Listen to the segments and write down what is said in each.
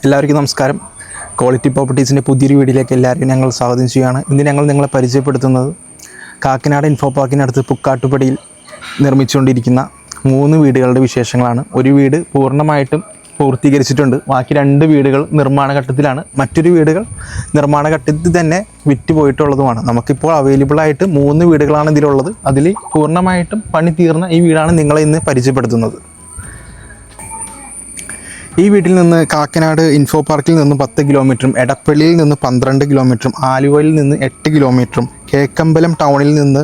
എല്ലാവർക്കും നമസ്കാരം. ക്വാളിറ്റി പ്രോപ്പർട്ടീസിൻ്റെ പുതിയൊരു വീഡിയോയിലേക്ക് എല്ലാവരും ഞങ്ങൾ സ്വാഗതം ചെയ്യുകയാണ്. ഇന്ന് ഞങ്ങൾ നിങ്ങളെ പരിചയപ്പെടുത്തുന്നത് കാക്കനാട് ഇൻഫോ പാർക്കിനടുത്ത് പുക്കാട്ടുപടിയിൽ നിർമ്മിച്ചുകൊണ്ടിരിക്കുന്ന 3 വീടുകളുടെ വിശേഷങ്ങളാണ്. ഒരു വീട് പൂർണ്ണമായിട്ടും പൂർത്തീകരിച്ചിട്ടുണ്ട്. ബാക്കി 2 വീടുകൾ നിർമ്മാണ ഘട്ടത്തിലാണ്. മറ്റൊരു വീടുകൾ നിർമ്മാണ ഘട്ടത്തിൽ തന്നെ വിറ്റ് പോയിട്ടുള്ളതുമാണ്. നമുക്കിപ്പോൾ അവൈലബിൾ ആയിട്ട് 3 വീടുകളാണ് ഇതിലുള്ളത്. അതിൽ പൂർണ്ണമായിട്ടും പണി തീർന്ന ഈ വീടാണ് നിങ്ങളെ ഇന്ന് പരിചയപ്പെടുത്തുന്നത്. ഈ വീട്ടിൽ നിന്ന് കാക്കനാട് ഇൻഫോ പാർക്കിൽ നിന്ന് 10 കിലോമീറ്ററും എടപ്പള്ളിയിൽ നിന്ന് 12 കിലോമീറ്ററും ആലുവയിൽ നിന്ന് 8 കിലോമീറ്ററും കേക്കമ്പലം ടൗണിൽ നിന്ന്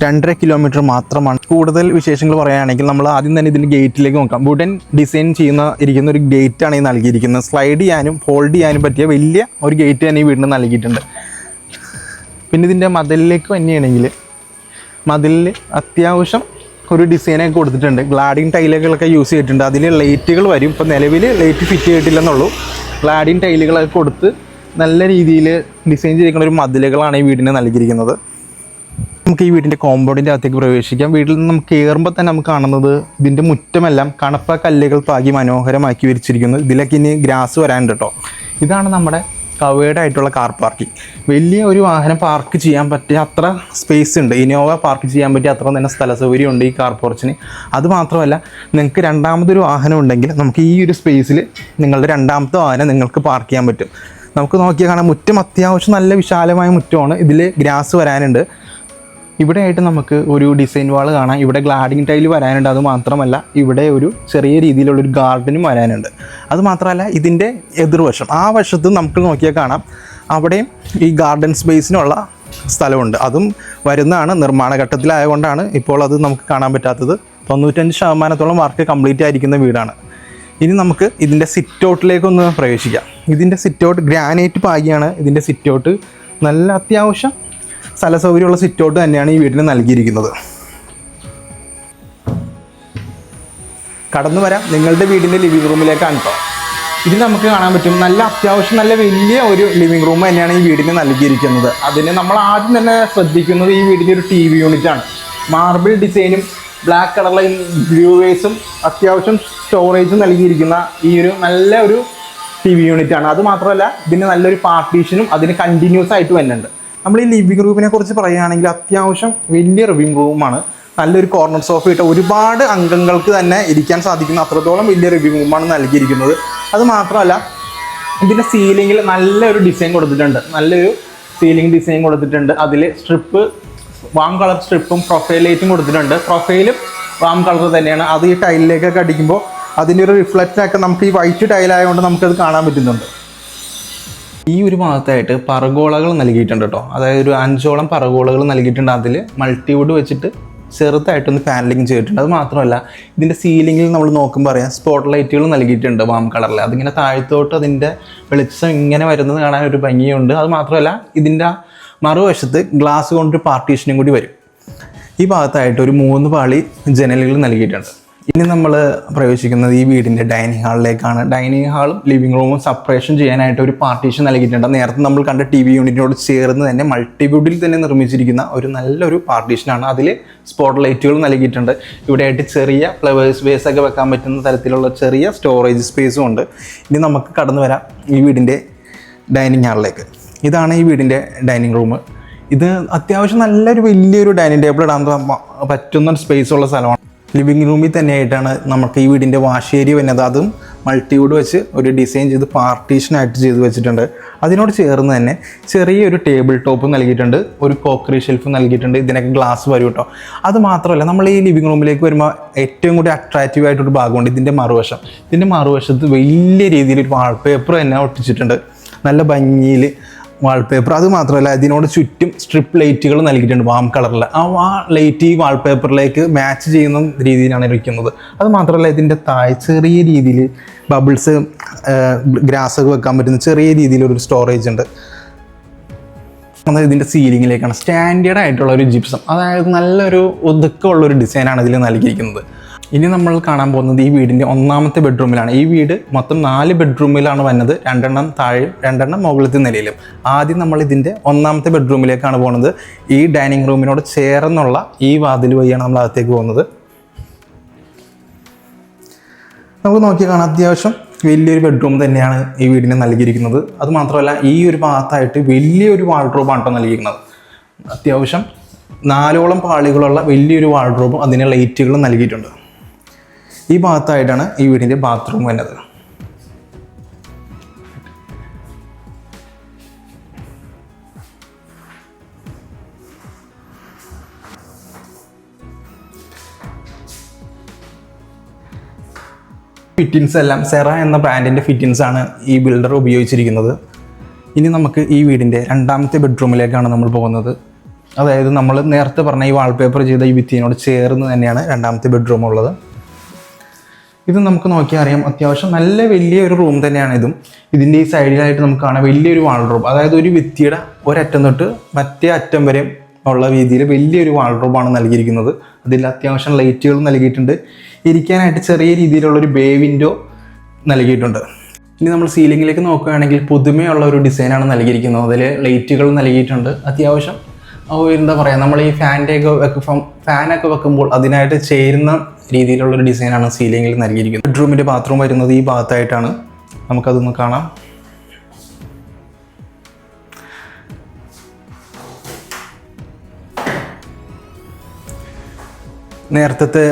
2.5 കിലോമീറ്റർ മാത്രമാണ്. കൂടുതൽ വിശേഷങ്ങൾ പറയുകയാണെങ്കിൽ നമ്മൾ ആദ്യം തന്നെ ഇതിൻ്റെ ഗേറ്റിലേക്ക് നോക്കാം. വുഡൻ ഡിസൈൻ ഇരിക്കുന്ന ഒരു ഗേറ്റാണ് ഈ നൽകിയിരിക്കുന്നത്. സ്ലൈഡ് ചെയ്യാനും ഹോൾഡ് ചെയ്യാനും പറ്റിയ വലിയ ഒരു ഗേറ്റ് തന്നെ ഈ വീടിന് നൽകിയിട്ടുണ്ട്. പിന്നെ ഇതിൻ്റെ മതിലിലേക്ക് തന്നെയാണെങ്കിൽ മതിലിൽ അത്യാവശ്യം ഒരു ഡിസൈനൊക്കെ കൊടുത്തിട്ടുണ്ട്. ഗ്ലാഡിങ് ടൈലുകളൊക്കെ യൂസ് ചെയ്തിട്ടുണ്ട്. അതിൽ ലൈറ്റുകൾ വരും. ഇപ്പോൾ നിലവിൽ ലൈറ്റ് ഫിറ്റ് ചെയ്തിട്ടില്ലെന്നുള്ളൂ. ഗ്ലാഡിങ് ടൈലുകളൊക്കെ കൊടുത്ത് നല്ല രീതിയിൽ ഡിസൈൻ ചെയ്തിരിക്കുന്ന ഒരു മതിലുകളാണ് ഈ വീടിന് നൽകിയിരിക്കുന്നത്. നമുക്ക് ഈ വീടിൻ്റെ കോമ്പൗണ്ടിൻ്റെ അകത്തേക്ക് പ്രവേശിക്കാം. വീട്ടിൽ നിന്ന് നമുക്ക് കയറുമ്പോൾ തന്നെ നമുക്ക് കാണുന്നത് ഇതിൻ്റെ മുറ്റമെല്ലാം കണപ്പ കല്ലുകൾ പാകി മനോഹരമാക്കി വിരിച്ചിരിക്കുന്നു. ഇതിലേക്ക് ഇനി ഗ്രാസ് വരാനുണ്ട് കേട്ടോ. ഇതാണ് നമ്മുടെ കവേർഡ് ആയിട്ടുള്ള കാർ പാർക്കിംഗ്. വലിയ ഒരു വാഹനം പാർക്ക് ചെയ്യാൻ പറ്റിയ അത്ര സ്പേസ് ഉണ്ട്. ഇനോവ പാർക്ക് ചെയ്യാൻ പറ്റിയ അത്ര തന്നെ സ്ഥല സൗകര്യമുണ്ട് ഈ കാർ പോർച്ചിന്. അതുമാത്രമല്ല, നിങ്ങൾക്ക് രണ്ടാമതൊരു വാഹനം ഉണ്ടെങ്കിൽ നമുക്ക് ഈ ഒരു സ്പേസിൽ നിങ്ങളുടെ രണ്ടാമത്തെ വാഹനം നിങ്ങൾക്ക് പാർക്ക് ചെയ്യാൻ പറ്റും. നമുക്ക് നോക്കിയാൽ കാണാം, മുറ്റം അത്യാവശ്യം നല്ല വിശാലമായ മുറ്റമാണ്. ഇതിൽ ഗ്രാസ് വരാനുണ്ട്. ഇവിടെയായിട്ട് നമുക്ക് ഒരു ഡിസൈൻ വാൾ കാണാം. ഇവിടെ ഗ്ലാഡിങ് ടൈൽ വരാനുണ്ട്. അതുമാത്രമല്ല, ഇവിടെ ഒരു ചെറിയ രീതിയിലുള്ളൊരു ഗാർഡനും വരാനുണ്ട്. അതുമാത്രമല്ല, ഇതിൻ്റെ എതിർവശം ആ വശത്ത് നമുക്ക് നോക്കിയാൽ കാണാം, അവിടെയും ഈ ഗാർഡൻ സ്പേസിനുള്ള സ്ഥലമുണ്ട്. അതും വരുന്നതാണ്. നിർമ്മാണ ഘട്ടത്തിലായതുകൊണ്ടാണ് ഇപ്പോൾ അത് നമുക്ക് കാണാൻ പറ്റാത്തത്. 95% വർക്ക് കംപ്ലീറ്റ് ആയിരിക്കുന്ന വീടാണ്. ഇനി നമുക്ക് ഇതിൻ്റെ സിറ്റ് ഔട്ടിലേക്കൊന്ന് പ്രവേശിക്കാം. ഇതിൻ്റെ സിറ്റ് ഔട്ട് ഗ്രാനൈറ്റ് പാകിയാണ്. ഇതിൻ്റെ സിറ്റ് ഔട്ട് നല്ല അത്യാവശ്യം സ്ഥല സൗകര്യമുള്ള സിറ്റ് ഔട്ട് തന്നെയാണ് ഈ വീടിന് നൽകിയിരിക്കുന്നത്. കടന്നു വരാം നിങ്ങളുടെ വീടിൻ്റെ ലിവിങ് റൂമിലേക്കാണ് കേട്ടോ. ഇതിൽ നമുക്ക് കാണാൻ പറ്റും, നല്ല അത്യാവശ്യം നല്ല വലിയ ഒരു ലിവിങ് റൂം തന്നെയാണ് ഈ വീടിന് നൽകിയിരിക്കുന്നത്. അതിന് നമ്മൾ ആദ്യം തന്നെ ശ്രദ്ധിക്കുന്നത് ഈ വീടിൻ്റെ ഒരു TV യൂണിറ്റാണ്. മാർബിൾ ഡിസൈനും ബ്ലാക്ക് കളറിലെ വ്യൂവേഴ്സും അത്യാവശ്യം സ്റ്റോറേജും നൽകിയിരിക്കുന്ന ഈ ഒരു നല്ല ഒരു TV യൂണിറ്റാണ്. അതുമാത്രമല്ല, ഇതിന് നല്ലൊരു പാർട്ടീഷനും അതിന് കണ്ടിന്യൂസ് ആയിട്ട് വരുന്നുണ്ട്. നമ്മൾ ഈ ലിവിങ് റൂമിനെ കുറിച്ച് പറയുകയാണെങ്കിൽ അത്യാവശ്യം വലിയ ലിവിങ് റൂമാണ്. നല്ലൊരു കോർണർ സോഫ ഇട്ട് ഒരുപാട് അംഗങ്ങൾക്ക് തന്നെ ഇരിക്കാൻ സാധിക്കുന്ന അത്രത്തോളം വലിയ ലിവിങ് റൂമാണ് നൽകിയിരിക്കുന്നത്. അതുമാത്രമല്ല, ഇതിൻ്റെ സീലിങ്ങിൽ നല്ലൊരു ഡിസൈൻ കൊടുത്തിട്ടുണ്ട്. നല്ലൊരു സീലിംഗ് ഡിസൈൻ കൊടുത്തിട്ടുണ്ട്. അതിൽ സ്ട്രിപ്പ് വാം കളർ സ്ട്രിപ്പും പ്രൊഫൈൽ ലൈറ്റും കൊടുത്തിട്ടുണ്ട്. പ്രൊഫൈലും വാം കളർ തന്നെയാണ്. അത് ഈ ടൈലിലേക്കൊക്കെ അടിക്കുമ്പോൾ അതിൻ്റെ ഒരു റിഫ്ലക്റ്റൊക്കെ നമുക്ക് ഈ വൈറ്റ് ടൈലായതുകൊണ്ട് നമുക്കത് കാണാൻ പറ്റുന്നുണ്ട്. ഈ ഒരു ഭാഗത്തായിട്ട് പറഗോളകൾ നൽകിയിട്ടുണ്ട് കേട്ടോ. അതായത് ഒരു 5ഓളം പറഗോളകൾ നൽകിയിട്ടുണ്ട്. അതിൽ മൾട്ടിവുഡ് വെച്ചിട്ട് ചെറുതായിട്ടൊന്ന് പാനലിങ് ചെയ്തിട്ടുണ്ട്. അത് മാത്രമല്ല, ഇതിൻ്റെ സീലിങ്ങിൽ നമ്മൾ നോക്കുമ്പോൾ അറിയാം, സ്പോട്ട് ലൈറ്റുകൾ നൽകിയിട്ടുണ്ട് വാം കളറിൽ. അതിങ്ങനെ താഴത്തോട്ട് അതിൻ്റെ വെളിച്ചം ഇങ്ങനെ വരുന്നത് കാണാൻ ഒരു ഭംഗിയുണ്ട്. അത് മാത്രമല്ല, ഇതിൻ്റെ മറുവശത്ത് ഗ്ലാസ് കൊണ്ടൊരു പാർട്ടീഷനും കൂടി വരും. ഈ ഭാഗത്തായിട്ട് ഒരു 3 പാളി ജനലുകൾ നൽകിയിട്ടുണ്ട്. ഇനി നമ്മൾ പ്രവേശിക്കുന്നത് ഈ വീടിൻ്റെ ഡൈനിങ് ഹാളിലേക്കാണ്. ഡൈനിങ് ഹാളും ലിവിങ് റൂമും സെപ്പറേഷൻ ചെയ്യാനായിട്ട് ഒരു പാർട്ടീഷൻ നൽകിയിട്ടുണ്ട്. നേരത്തെ നമ്മൾ കണ്ട TV യൂണിറ്റിനോട് ചേർന്ന് തന്നെ മൾട്ടിവുഡിൽ തന്നെ നിർമ്മിച്ചിരിക്കുന്ന ഒരു നല്ലൊരു പാർട്ടീഷനാണ്. അതിൽ സ്പോട്ട് ലൈറ്റുകൾ നൽകിയിട്ടുണ്ട്. ഇവിടെയായിട്ട് ചെറിയ ഫ്ലവേഴ്സ് വേസ് ഒക്കെ വെക്കാൻ പറ്റുന്ന തരത്തിലുള്ള ചെറിയ സ്റ്റോറേജ് സ്പേസും ഉണ്ട്. ഇനി നമുക്ക് കടന്നു വരാം ഈ വീടിൻ്റെ ഡൈനിങ് ഹാളിലേക്ക്. ഇതാണ് ഈ വീടിൻ്റെ ഡൈനിങ് റൂം. ഇത് അത്യാവശ്യം നല്ലൊരു വലിയൊരു ഡൈനിങ് ടേബിൾ ഇടാൻ പറ്റുന്ന സ്പേസ് ഉള്ള സ്ഥലമാണ്. ലിവിങ് റൂമിൽ തന്നെയായിട്ടാണ് നമുക്ക് ഈ വീടിൻ്റെ വാഷ് ഏരിയ വരുന്നത്. അതും മൾട്ടിവുഡ് വെച്ച് ഒരു ഡിസൈൻ ചെയ്ത് പാർട്ടീഷനായിട്ട് ചെയ്ത് വെച്ചിട്ടുണ്ട്. അതിനോട് ചേർന്ന് തന്നെ ചെറിയൊരു ടേബിൾ ടോപ്പ് നൽകിയിട്ടുണ്ട്. ഒരു കോക്കറി ഷെൽഫ് നൽകിയിട്ടുണ്ട്. ഇതിനൊക്കെ ഗ്ലാസ് വരും കേട്ടോ. അത് മാത്രമല്ല, നമ്മൾ ഈ ലിവിങ് റൂമിലേക്ക് വരുമ്പോൾ ഏറ്റവും കൂടി അട്രാക്റ്റീവ് ആയിട്ടൊരു ഭാഗമുണ്ട് ഇതിൻ്റെ മറുവശം. ഇതിൻ്റെ മറുവശത്ത് വലിയ രീതിയിൽ ഒരു വാൾപേപ്പർ തന്നെ ഒട്ടിച്ചിട്ടുണ്ട്. നല്ല ഭംഗിയിൽ വാൾപേപ്പർ. അത് മാത്രമല്ല, ഇതിനോട് ചുറ്റും സ്ട്രിപ്പ് ലൈറ്റുകൾ നൽകിയിട്ടുണ്ട് വാം കളറിൽ. ആ ലൈറ്റ് ഈ വാൾപേപ്പറിലേക്ക് മാച്ച് ചെയ്യുന്ന രീതിയിലാണ് ഇരിക്കുന്നത്. അത് മാത്രമല്ല, ഇതിൻ്റെ താഴെ ചെറിയ രീതിയിൽ ബബിൾസ് ഗ്രാസൊക്കെ വെക്കാൻ പറ്റുന്ന ചെറിയ രീതിയിലൊരു സ്റ്റോറേജ് ഉണ്ട്. ഇതിൻ്റെ സീലിങ്ങിലേക്കാണ് സ്റ്റാൻഡേർഡ് ആയിട്ടുള്ള ഒരു ജിപ്സം, അതായത് നല്ലൊരു ഒതുക്കമുള്ളൊരു ഡിസൈനാണ് ഇതിൽ നൽകിയിരിക്കുന്നത്. ഇനി നമ്മൾ കാണാൻ പോകുന്നത് ഈ വീടിൻ്റെ 1ാമത്തെ ബെഡ്റൂമിലാണ്. ഈ വീട് മൊത്തം 4 ബെഡ്റൂമിലാണ് വന്നത്. 2 താഴെയും 2 മുകളിലത്തെ നിലയിലും. ആദ്യം നമ്മൾ ഇതിൻ്റെ 1ാമത്തെ ബെഡ്റൂമിലേക്കാണ് പോകുന്നത്. ഈ ഡൈനിങ് റൂമിനോട് ചേർന്നുള്ള ഈ വാതിൽ വഴിയാണ് നമ്മൾ അകത്തേക്ക് പോകുന്നത്. നമുക്ക് നോക്കി കാണാം, അത്യാവശ്യം വലിയൊരു ബെഡ്റൂം തന്നെയാണ് ഈ വീടിന് നൽകിയിരിക്കുന്നത്. അതുമാത്രമല്ല ഈ ഒരു ഭാഗത്തായിട്ട് വലിയൊരു വാൾഡ്രോബാണ് കേട്ടോ നൽകിയിരിക്കുന്നത്. അത്യാവശ്യം 4ഓളം പാളികളുള്ള വലിയൊരു വാൾഡ്രോബും അതിന് ലൈറ്റുകളും നൽകിയിട്ടുണ്ട്. ഈ ഭാഗത്തായിട്ടാണ് ഈ വീടിൻ്റെ ബാത്റൂം വരുന്നത്. ഫിറ്റിൻസ് എല്ലാം സെറ എന്ന ബ്രാൻഡിൻ്റെ ഫിറ്റിൻസ് ആണ് ഈ ബിൽഡർ ഉപയോഗിച്ചിരിക്കുന്നത്. ഇനി നമുക്ക് ഈ വീടിൻ്റെ രണ്ടാമത്തെ ബെഡ്റൂമിലേക്കാണ് നമ്മൾ പോകുന്നത്. അതായത് നമ്മൾ നേരത്തെ പറഞ്ഞ ഈ വാൾപേപ്പർ ചെയ്ത ഈ ഭിത്തിയോട് ചേർന്ന് തന്നെയാണ് രണ്ടാമത്തെ ബെഡ്റൂം ഉള്ളത്. ഇത് നമുക്ക് നോക്കിയാൽ അറിയാം, അത്യാവശ്യം നല്ല വലിയൊരു റൂം തന്നെയാണ് ഇതും. ഇതിൻ്റെ ഈ സൈഡിലായിട്ട് നമുക്ക് കാണാം വലിയൊരു വാൾഡ്രോബ്, അതായത് ഒരു ഭിത്തിയുടെ ഒരറ്റം തൊട്ട് മറ്റേ അറ്റം വരെ ഉള്ള രീതിയിൽ വലിയൊരു വാൾഡ്രോബാണ് നൽകിയിരിക്കുന്നത്. അതിൽ അത്യാവശ്യം ലൈറ്റുകൾ നൽകിയിട്ടുണ്ട്. ഇരിക്കാനായിട്ട് ചെറിയ രീതിയിലുള്ളൊരു ബേ വിൻഡോ നൽകിയിട്ടുണ്ട്. ഇനി നമ്മൾ സീലിങ്ങിലേക്ക് നോക്കുകയാണെങ്കിൽ പുതുമയുള്ള ഒരു ഡിസൈനാണ് നൽകിയിരിക്കുന്നത്. അതിൽ ലൈറ്റുകൾ നൽകിയിട്ടുണ്ട്. അത്യാവശ്യം എന്താ പറയുക, നമ്മൾ ഈ ഫാനൊക്കെ വെക്കുമ്പോൾ അതിനായിട്ട് ചേരുന്ന രീതിയിലുള്ളൊരു ഡിസൈനാണ് സീലിങ്ങിൽ നൽകിയിരിക്കുന്നത്. ബെഡ്റൂമിൻ്റെ ബാത്റൂം വരുന്നത് ഈ ഭാഗത്തായിട്ടാണ്. നമുക്കതൊന്ന് കാണാം. നേരത്തെ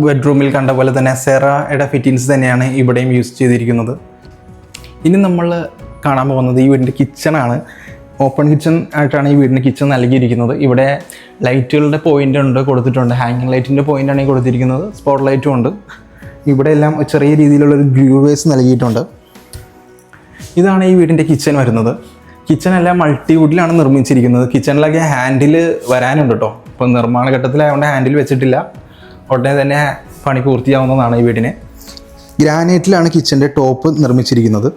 ബെഡ്റൂമിൽ കണ്ട പോലെ തന്നെ സെറയുടെ ഫിറ്റിൻസ് തന്നെയാണ് ഇവിടെയും യൂസ് ചെയ്തിരിക്കുന്നത്. ഇനി നമ്മൾ കാണാൻ പോകുന്നത് ഈ വീടിൻ്റെ കിച്ചണാണ്. ഓപ്പൺ കിച്ചൺ ആയിട്ടാണ് ഈ വീടിൻ്റെ കിച്ചൺ നൽകിയിരിക്കുന്നത്. ഇവിടെ ലൈറ്റുകളുടെ പോയിൻ്റ് ഉണ്ട് കൊടുത്തിട്ടുണ്ട്. ഹാങ്ങിങ് ലൈറ്റിൻ്റെ പോയിൻ്റാണ് ഈ കൊടുത്തിരിക്കുന്നത്. സ്പോട്ട് ലൈറ്റും ഉണ്ട്. ഇവിടെ എല്ലാം ചെറിയ രീതിയിലുള്ളൊരു ഗ്ലൂവേഴ്സ് നൽകിയിട്ടുണ്ട്. ഇതാണ് ഈ വീടിൻ്റെ കിച്ചൺ വരുന്നത്. കിച്ചണെല്ലാം മൾട്ടിവുഡിലാണ് നിർമ്മിച്ചിരിക്കുന്നത്. കിച്ചണിലൊക്കെ ഹാൻഡിൽ വരാനുണ്ട് കേട്ടോ. ഇപ്പോൾ നിർമ്മാണ ഘട്ടത്തിലായതുകൊണ്ട് ഹാൻഡിൽ വെച്ചിട്ടില്ല. ഉടനെ തന്നെ പണി പൂർത്തിയാവുന്നതാണ് ഈ വീടിന്. ഗ്രാനൈറ്റിലാണ് കിച്ചൻ്റെ ടോപ്പ് നിർമ്മിച്ചിരിക്കുന്നത്.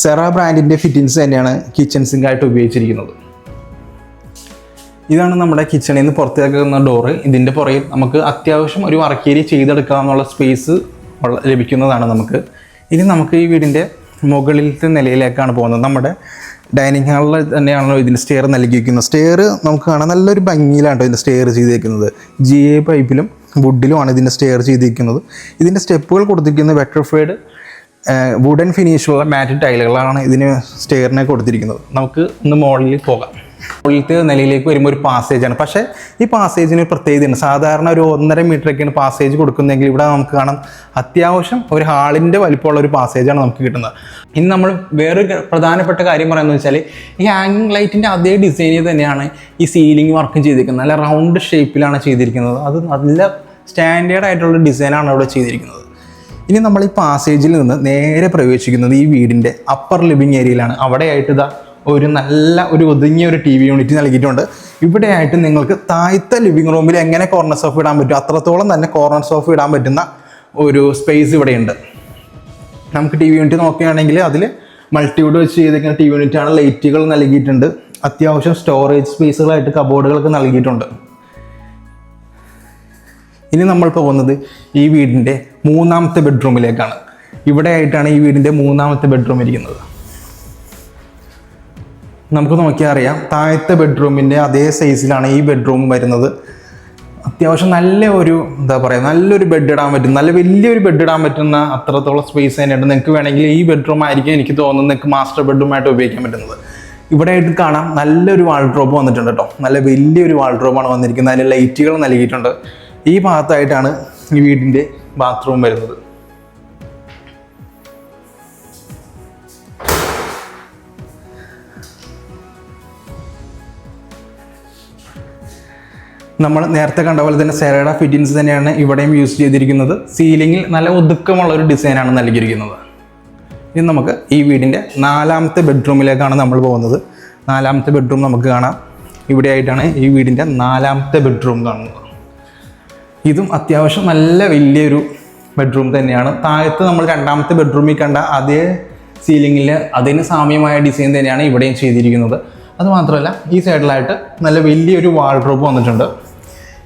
സെറ ബ്രാൻഡിൻ്റെ ഫിറ്റിൻസ് തന്നെയാണ് കിച്ചൺ സിങ്കായിട്ട് ഉപയോഗിച്ചിരിക്കുന്നത്. ഇതാണ് നമ്മുടെ കിച്ചണിൽ നിന്ന് പുറത്തേക്കുന്ന ഡോറ്. ഇതിൻ്റെ പുറകിൽ നമുക്ക് അത്യാവശ്യം ഒരു വർക്ക് ഏരിയ ചെയ്തെടുക്കാവുന്ന സ്പേസ് ലഭിക്കുന്നതാണ് നമുക്ക്. ഇനി നമുക്ക് ഈ വീടിൻ്റെ മുകളിലത്തെ നിലയിലേക്കാണ് പോകുന്നത്. നമ്മുടെ ഡൈനിങ് ഹാളിൽ തന്നെയാണല്ലോ ഇതിൻ്റെ സ്റ്റെയർ നൽകിയിരിക്കുന്നത്. സ്റ്റെയർ നമുക്ക് കാണാം നല്ല ഒരു ഭംഗിയിലാണ് ഇതിൻ്റെ സ്റ്റെയർ ചെയ്തിരിക്കുന്നത്. GA പൈപ്പിലും വുഡിലുമാണ് ഇതിൻ്റെ സ്റ്റെയർ ചെയ്തിരിക്കുന്നത്. ഇതിൻ്റെ സ്റ്റെപ്പുകൾ കൊടുത്തിരിക്കുന്നത് വെട്രിഫൈഡ് വുഡൻ ഫിനിഷുള്ള മാറ്റ് ടൈലുകളാണ് ഇതിന് സ്റ്റെയറിനെ കൊടുത്തിരിക്കുന്നത്. നമുക്ക് ഒന്ന് മുകളിൽ പോകാം. മുകളിലത്തെ നിലയിലേക്ക് വരുമ്പോൾ ഒരു പാസേജാണ്. പക്ഷേ ഈ പാസേജിന് ഒരു പ്രത്യേകതയുണ്ട്. സാധാരണ ഒരു 1.5 മീറ്ററൊക്കെയാണ് പാസേജ് കൊടുക്കുന്നതെങ്കിൽ ഇവിടെ നമുക്ക് കാണാം അത്യാവശ്യം ഒരു ഹാളിൻ്റെ വലിപ്പമുള്ള ഒരു പാസേജാണ് നമുക്ക് കിട്ടുന്നത്. ഇനി നമ്മൾ വേറൊരു പ്രധാനപ്പെട്ട കാര്യം പറയുന്നത് വെച്ചാൽ ഈ ഹാങ്ങിങ് ലൈറ്റിൻ്റെ അതേ ഡിസൈനിൽ തന്നെയാണ് ഈ സീലിംഗ് വർക്കും ചെയ്തിരിക്കുന്നത്. നല്ല റൗണ്ട് ഷേപ്പിലാണ് ചെയ്തിരിക്കുന്നത്. അത് നല്ല സ്റ്റാൻഡേർഡ് ആയിട്ടുള്ള ഡിസൈനാണ് അവിടെ ചെയ്തിരിക്കുന്നത്. ഇനി നമ്മൾ ഈ പാസേജിൽ നിന്ന് നേരെ പ്രവേശിക്കുന്നത് ഈ വീടിൻ്റെ അപ്പർ ലിവിങ് ഏരിയയിലാണ്. അവിടെയായിട്ട് ഇതാ നല്ല ഒതുങ്ങിയ ഒരു TV യൂണിറ്റ് നൽകിയിട്ടുണ്ട്. ഇവിടെയായിട്ട് നിങ്ങൾക്ക് താഴത്തെ ലിവിങ് റൂമിൽ എങ്ങനെ കോർണർ സോഫ ഇടാൻ പറ്റും അത്രത്തോളം തന്നെ കോർണർ സോഫ ഇടാൻ പറ്റുന്ന ഒരു സ്പേസ് ഇവിടെയുണ്ട്. നമുക്ക് TV യൂണിറ്റ് നോക്കുകയാണെങ്കിൽ അതിൽ മൾട്ടിവുഡ് വെച്ച് ചെയ്തിരിക്കുന്ന TV യൂണിറ്റാണ്. ലൈറ്റുകൾ നൽകിയിട്ടുണ്ട്. അത്യാവശ്യം സ്റ്റോറേജ് സ്പേസുകളായിട്ട് കബോർഡുകളൊക്കെ നൽകിയിട്ടുണ്ട്. ഇനി നമ്മൾ പോകുന്നത് ഈ വീടിൻ്റെ 3ാമത്തെ ബെഡ്റൂമിലേക്കാണ്. ഇവിടെ ആയിട്ടാണ് ഈ വീടിൻ്റെ 3ാമത്തെ ബെഡ്റൂം ഇരിക്കുന്നത്. നമുക്ക് നോക്കിയാൽ അറിയാം താഴത്തെ ബെഡ്റൂമിൻ്റെ അതേ സൈസിലാണ് ഈ ബെഡ്റൂം വരുന്നത്. അത്യാവശ്യം നല്ലൊരു ബെഡ് ഇടാൻ പറ്റും, നല്ല വലിയൊരു ബെഡ് ഇടാൻ പറ്റുന്ന അത്രത്തോളം സ്പേസ് തന്നെയുണ്ട്. നിങ്ങൾക്ക് വേണമെങ്കിൽ ഈ ബെഡ്റൂം ആയിരിക്കും എനിക്ക് തോന്നുന്നത് നിങ്ങൾക്ക് മാസ്റ്റർ ബെഡ്റൂമായിട്ട് ഉപയോഗിക്കാൻ പറ്റുന്നത്. ഇവിടെ ആയിട്ട് കാണാം നല്ലൊരു വാൾഡ്രോബ് വന്നിട്ടുണ്ട് കേട്ടോ. നല്ല വലിയൊരു വാൾഡ്രോബാണ് വന്നിരിക്കുന്നത്. അതിൽ ലൈറ്റുകൾ നൽകിയിട്ടുണ്ട്. ഈ ഭാഗത്തായിട്ടാണ് ഈ വീടിൻ്റെ ബാത്റൂം വരുന്നത്. നമ്മൾ നേരത്തെ കണ്ട പോലെ തന്നെ സെറയുടെ ഫിറ്റിൻസ് തന്നെയാണ് ഇവിടെയും യൂസ് ചെയ്തിരിക്കുന്നത്. സീലിങ്ങിൽ നല്ല ഒതുക്കമുള്ള ഒരു ഡിസൈനാണ് നൽകിയിരിക്കുന്നത്. ഇനി നമുക്ക് ഈ വീടിൻ്റെ 4ാമത്തെ ബെഡ്റൂമിലേക്കാണ് നമ്മൾ പോകുന്നത്. 4ാമത്തെ ബെഡ്റൂം നമുക്ക് കാണാം. ഇവിടെയായിട്ടാണ് ഈ വീടിൻ്റെ 4ാമത്തെ ബെഡ്റൂം കാണുന്നത്. ഇതും അത്യാവശ്യം നല്ല വലിയൊരു ബെഡ്റൂം തന്നെയാണ്. താഴത്ത് നമ്മൾ 2ാമത്തെ ബെഡ്റൂമിൽ കണ്ട അതേ സീലിങ്ങിൽ അതിന് സാമ്യമായ ഡിസൈൻ തന്നെയാണ് ഇവിടെയും ചെയ്തിരിക്കുന്നത്. അതുമാത്രമല്ല ഈ സൈഡിലായിട്ട് നല്ല വലിയൊരു വാൾഡ്രോബ് വന്നിട്ടുണ്ട്.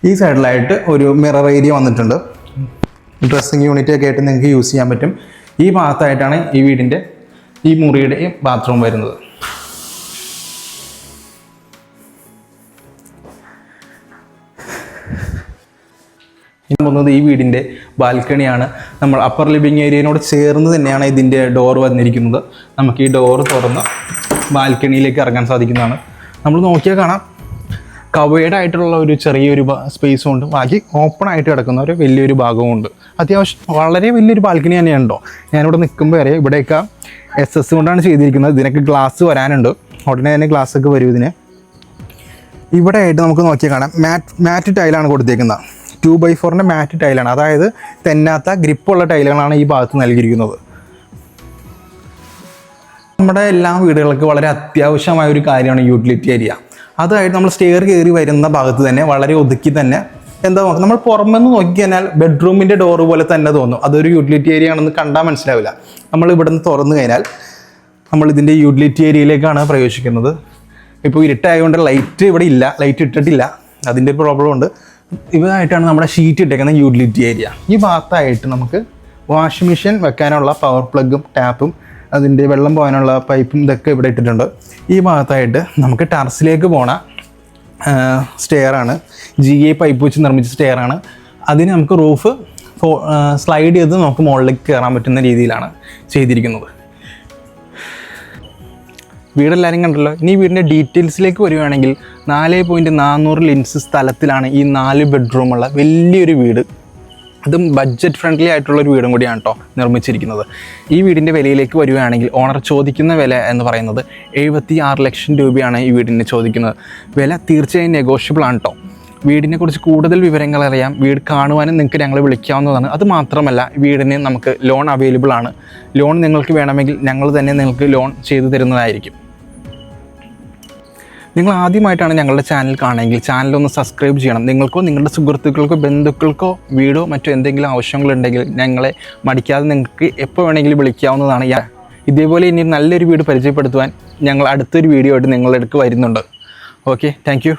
ഈ സൈഡിലായിട്ട് ഒരു മിറർ ഏരിയ വന്നിട്ടുണ്ട്. ഡ്രസ്സിങ് യൂണിറ്റ് ഒക്കെ ആയിട്ട് നിങ്ങൾക്ക് യൂസ് ചെയ്യാൻ പറ്റും. ഈ ഭാഗത്തായിട്ടാണ് ഈ വീടിൻ്റെ ഈ മുറിയുടെ ബാത്റൂം വരുന്നത്. ഇനി പോകുന്നത് ഈ വീടിൻ്റെ ബാൽക്കണിയാണ്. നമ്മൾ അപ്പർ ലിവിങ് ഏരിയയോട് ചേർന്ന് തന്നെയാണ് ഇതിൻ്റെ ഡോർ വന്നിരിക്കുന്നത്. നമുക്ക് ഈ ഡോർ തുറന്ന് ബാൽക്കണിയിലേക്ക് ഇറങ്ങാൻ സാധിക്കുന്നതാണ്. നമ്മൾ നോക്കിയാൽ കാണാം കവേർഡ് ആയിട്ടുള്ള ഒരു ചെറിയൊരു സ്പേസും ഉണ്ട്, ബാക്കി ഓപ്പൺ ആയിട്ട് കിടക്കുന്ന ഒരു വലിയൊരു ഭാഗവും ഉണ്ട്. അത്യാവശ്യം വളരെ വലിയൊരു ബാൽക്കണി തന്നെയുണ്ടോ. ഞാനിവിടെ നിൽക്കുമ്പോൾ അറിയാം ഇവിടെയൊക്കെ SS കൊണ്ടാണ് ചെയ്തിരിക്കുന്നത്. ഇതിനൊക്കെ ഗ്ലാസ് വരാനുണ്ട്, ഉടനെ തന്നെ ഗ്ലാസ്സൊക്കെ വരും ഇതിന്. ഇവിടെ ആയിട്ട് നമുക്ക് നോക്കിയാൽ കാണാം മാറ്റ് ടൈലാണ് കൊടുത്തേക്കുന്നത്. 2x4 മാറ്റ് ടൈലാണ്, അതായത് തെന്നാത്ത ഗ്രിപ്പുള്ള ടൈലുകളാണ് ഈ ഭാഗത്ത് നൽകിയിരിക്കുന്നത്. നമ്മുടെ എല്ലാ വീടുകൾക്ക് വളരെ അത്യാവശ്യമായ ഒരു കാര്യമാണ് യൂട്ടിലിറ്റി ഏരിയ. അതായത് നമ്മൾ സ്റ്റെയർ കയറി വരുന്ന ഭാഗത്ത് തന്നെ വളരെ ഒതുക്കി തന്നെ എന്താ നോക്കുക, നമ്മൾ പുറമെന്ന് നോക്കിക്കഴിഞ്ഞാൽ ബെഡ്റൂമിൻ്റെ ഡോറ് പോലെ തന്നെ തോന്നും. അതൊരു യൂട്ടിലിറ്റി ഏരിയ ആണെന്ന് കണ്ടാൽ മനസ്സിലാവില്ല. നമ്മൾ ഇവിടെ നിന്ന് തുറന്നു കഴിഞ്ഞാൽ നമ്മൾ ഇതിൻ്റെ യൂട്ടിലിറ്റി ഏരിയയിലേക്കാണ് പ്രവേശിക്കുന്നത്. ഇപ്പോൾ ഇരുട്ടായതുകൊണ്ട് ലൈറ്റ് ഇവിടെ ഇല്ല, ലൈറ്റ് ഇട്ടിട്ടില്ല, അതിൻ്റെ ഒരു പ്രോബ്ലം ഉണ്ട്. ഇതായിട്ടാണ് നമ്മുടെ ഷീറ്റ് ഇട്ടേക്കുന്ന യൂട്ടിലിറ്റി ഏരിയ. ഈ ഭാഗത്തായിട്ട് നമുക്ക് വാഷിംഗ് മെഷീൻ വെക്കാനുള്ള പവർ പ്ലഗും ടാപ്പും അതിൻ്റെ വെള്ളം പോകാനുള്ള പൈപ്പും ഇതൊക്കെ ഇവിടെ ഇട്ടിട്ടുണ്ട്. ഈ ഭാഗത്തായിട്ട് നമുക്ക് ടെറസിലേക്ക് പോണ സ്റ്റെയറാണ്, GA പൈപ്പ് വെച്ച് നിർമ്മിച്ച സ്റ്റെയറാണ്. അതിന് നമുക്ക് റൂഫ് സ്ലൈഡ് ചെയ്ത് നമുക്ക് മുകളിലേക്ക് കയറാൻ പറ്റുന്ന രീതിയിലാണ് ചെയ്തിരിക്കുന്നത്. വീടെല്ലാവരും കണ്ടല്ലോ. ഇനി വീടിൻ്റെ ഡീറ്റെയിൽസിലേക്ക് വരുവാണെങ്കിൽ 4.400 ലിൻസ് സ്ഥലത്തിലാണ് ഈ 4 ബെഡ്റൂമുള്ള വലിയൊരു വീട്. അതും ബഡ്ജറ്റ് ഫ്രണ്ട്ലി ആയിട്ടുള്ളൊരു വീടും കൂടിയാണ് കേട്ടോ നിർമ്മിച്ചിരിക്കുന്നത്. ഈ വീടിൻ്റെ വിലയിലേക്ക് വരുവാണെങ്കിൽ ഓണർ ചോദിക്കുന്ന വില എന്ന് പറയുന്നത് 76 ലക്ഷം രൂപയാണ് ഈ വീടിന് ചോദിക്കുന്നത്. വില തീർച്ചയായും നെഗോഷ്യബിൾ ആണ് കേട്ടോ. വീടിനെക്കുറിച്ച് കൂടുതൽ വിവരങ്ങൾ അറിയാം, വീട് കാണുവാനും നിങ്ങൾക്ക് ഞങ്ങളെ വിളിക്കാവുന്നതാണ്. അത് മാത്രമല്ല വീടിന് നമുക്ക് ലോൺ അവൈലബിൾ ആണ്. ലോൺ നിങ്ങൾക്ക് വേണമെങ്കിൽ ഞങ്ങൾ തന്നെ നിങ്ങൾക്ക് ലോൺ ചെയ്തു തരുന്നതായിരിക്കും. നിങ്ങൾ ആദ്യമായിട്ടാണ് ഞങ്ങളുടെ ചാനൽ കാണുമെങ്കിൽ ചാനലൊന്ന് സബ്സ്ക്രൈബ് ചെയ്യണം. നിങ്ങൾക്കോ നിങ്ങളുടെ സുഹൃത്തുക്കൾക്കോ ബന്ധുക്കൾക്കോ വീടോ മറ്റോ എന്തെങ്കിലും ആവശ്യങ്ങളുണ്ടെങ്കിൽ ഞങ്ങളെ മടിക്കാതെ നിങ്ങൾക്ക് എപ്പോൾ വേണമെങ്കിലും വിളിക്കാവുന്നതാണ്. ഇതേപോലെ ഇനി നല്ലൊരു വീട് പരിചയപ്പെടുത്തുവാൻ ഞങ്ങൾ അടുത്തൊരു വീഡിയോ ആയിട്ട് നിങ്ങളുടെ അടുക്ക് വരുന്നുണ്ട്. Okay, thank you.